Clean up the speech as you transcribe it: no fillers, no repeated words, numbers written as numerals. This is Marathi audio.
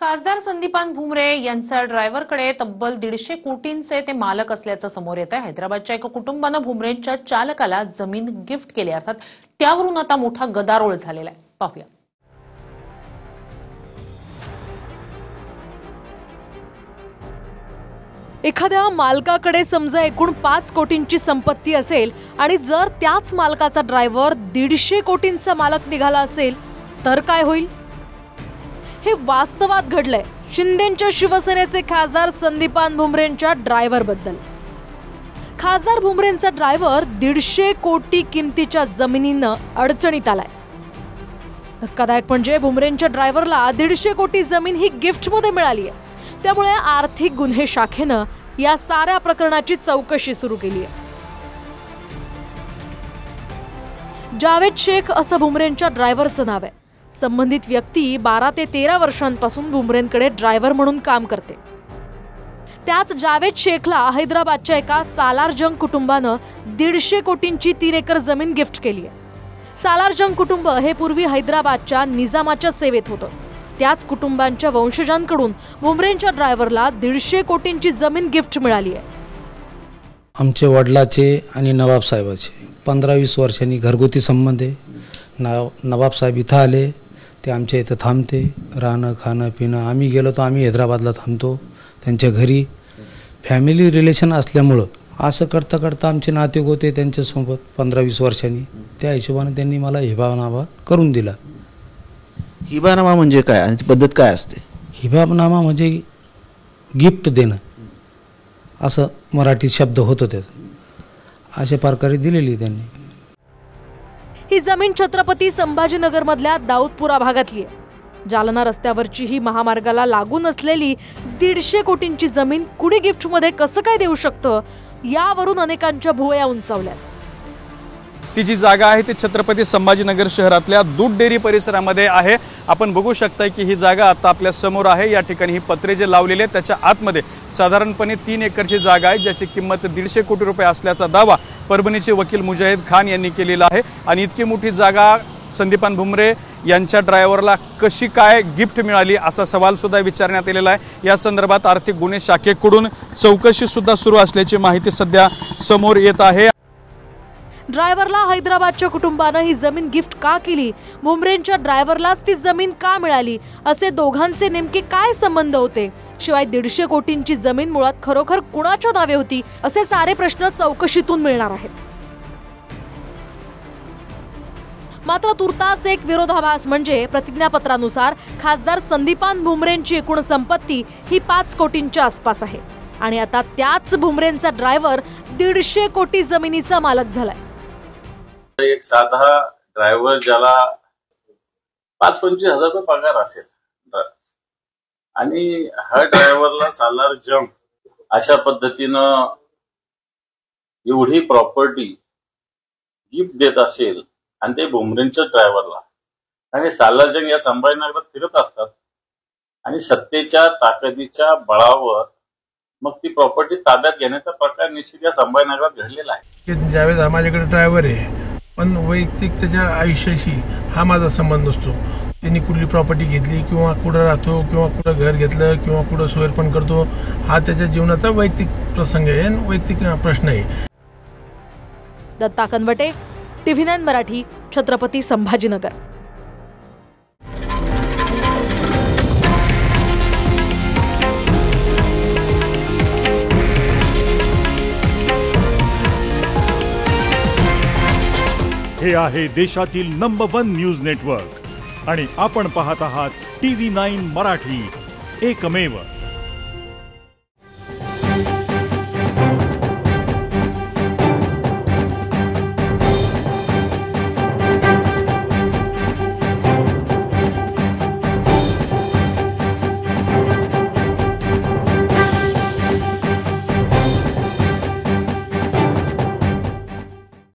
खासदार संदीपान भुमरे यांच्या ड्रायव्हरकडे तब्बल 150 कोटींचे ते मालक असल्याचं समोर येत आहे। हैदराबादच्या एका कुटुंबानं भुमरेंच्या चालकाला जमीन गिफ्ट केली, अर्थात त्यावरून आता मोठा गदारोळ झालेला आहे। पाहूया। एखाद्या मालकाकडे समजा एकूण 5 कोटींची संपत्ती असेल आणि जर त्याच मालकाचा ड्रायव्हर 150 कोटींचा मालक निघाला असेल तर काय होईल? हे वास्तवात घडलंय शिंदेंच्या शिवसेनेचे खासदार संदीपान भुमरेंच्या ड्रायव्हर बद्दल। खासदार भुमरेंचा ड्रायव्हर 150 कोटी किमतीच्या जमिनीनं अडचणीत आलाय। धक्कादायक म्हणजे भुमरेंच्या ड्रायव्हरला 150 कोटी जमीन ही गिफ्ट मध्ये मिळाली आहे। त्यामुळे आर्थिक गुन्हे शाखेनं या साऱ्या प्रकरणाची चौकशी सुरू केली आहे। जावेद शेख असं भुमरेंच्या ड्रायव्हरचं नाव आहे। संबंधित व्यक्ती 12 ते 13 वर्षांपासून भुमरेंकडे ड्रायव्हर म्हणून काम करते। त्याच जावेद शेखला हैदराबादच्या एका सालारजंग कुटुंबानं 150 कोटींची 3 एकर जमीन गिफ्ट केली आहे। सालारजंग कुटुंब हे पूर्वी हैदराबादच्या निजामाच्या सेवेत होतं। त्याच कुटुंबांच्या वंशजांकडून भुमरेंच्या ड्रायव्हरला 150 कोटींची जमीन गिफ्ट मिळाली आहे। आमचे वडिलाचे आणि नवाब साहेबाचे 15-20 वर्षांनी घरगुती संबंध आहे। नवाब साहेब इथं आले, ते आमच्या इथं थांबते, राहणं खाणं पिणं। आम्ही गेलो तर आम्ही हैदराबादला थांबतो त्यांच्या घरी। फॅमिली रिलेशन असल्यामुळं असं करता करता आमचे नातेवाईक होते त्यांच्यासोबत 15-20 वर्षांनी। त्या हिशोबाने त्यांनी मला हिबानामा करून दिला। हिबानामा म्हणजे काय आणि ती पद्धत काय असते? हिबानामा म्हणजे गिफ्ट देणं असं मराठी शब्द होतं त्याचा। अशा प्रकारे दिलेली त्यांनी। ही जमीन छत्रपती संभाजीनगर मधल्या दाऊदपुरा भागातली आहे। जालना रस्त्यावरची ही महामार्गाला लागून असलेली 150 कोटींची जमीन कुणी गिफ्ट मध्ये कसं काय देऊ शकतं, यावरून अनेकांच्या भुवया उंचावल्या। ती जी जागा आहे ती छत्रपती संभाजीनगर शहरातल्या दूध डेअरी परिसरामध्ये आहे। आपण बघू शकता की ही जागा आता आपल्या समोर आहे। या ठिकाणी ही पत्रे जे लावलेले आहेत त्याच्या आतमध्ये साधारणपणे 3 एकरची जागा आहे, ज्याची किंमत 150 कोटी रुपये असल्याचा दावा परभणीचे वकील मुजाहिद खान यांनी केलेला आहे। आणि इतकी मोठी जागा संदीपान भुमरे यांच्या ड्रायव्हरला कशी काय गिफ्ट मिळाली असा सवाल सुद्धा विचारण्यात आलेला आहे। या संदर्भात आर्थिक गुन्हे शाखेकडून चौकशी सुद्धा सुरू असल्याची माहिती सध्या समोर येत आहे। ड्रायव्हरला हैदराबादच्या कुटुंबानं ही जमीन गिफ्ट का केली, भुमरेंच्या ड्रायव्हरलाच ती जमीन का मिळाली, असे दोघांचे नेमके काय संबंध होते, शिवाय 150 कोटींची जमीन मुळात खरोखर कुणाच्या नावे होती, असे सारे प्रश्न चौकशीतून मिळणार आहेत। मात्र तुर्तास एक विरोधाभास म्हणजे प्रतिज्ञापत्रानुसार खासदार संदीपान भुमरेंची एकूण संपत्ती ही 5 कोटींच्या आसपास आहे आणि आता त्याच भुमरेंचा ड्रायव्हर 150 कोटी जमिनीचा मालक झालाय। एक साधा ड्रायव्हर ज्याला 5-25 हजार रुपये पगार असेल आणि हा ड्रायव्हरला सालारजंग अशा पद्धतीनं एवढी प्रॉपर्टी गिफ्ट देत असेल आणि ते भुमरेंच्या ड्रायव्हरला, आणि सालारजंग या संभाजीनगरात फिरत असतात आणि सत्तेच्या ताकदीच्या बळावर मग ती प्रॉपर्टी ताब्यात घेण्याचा प्रकार निश्चित या संभाजीनगरात घडलेला आहे। जावेद हा माझ्याकडे ड्रायव्हर आहे, पण वैयक्तिक त्याच्या आयुष्याशी हा माझा संबंध नसतो। त्यांनी कुठली प्रॉपर्टी घेतली किंवा कुठं राहतो किंवा कुठं घर घेतलं किंवा कुठं सोयरपण करतो, हा त्याच्या जीवनाचा वैयक्तिक प्रसंग आहे, वैयक्तिक प्रश्न आहे। दत्ता कनवटे, TV9 मराठी, छत्रपती संभाजीनगर। हे आहे देशातील नंबर 1 न्यूज नेटवर्क आणि आपण पाहत आहात TV9 मराठी, एकमेव।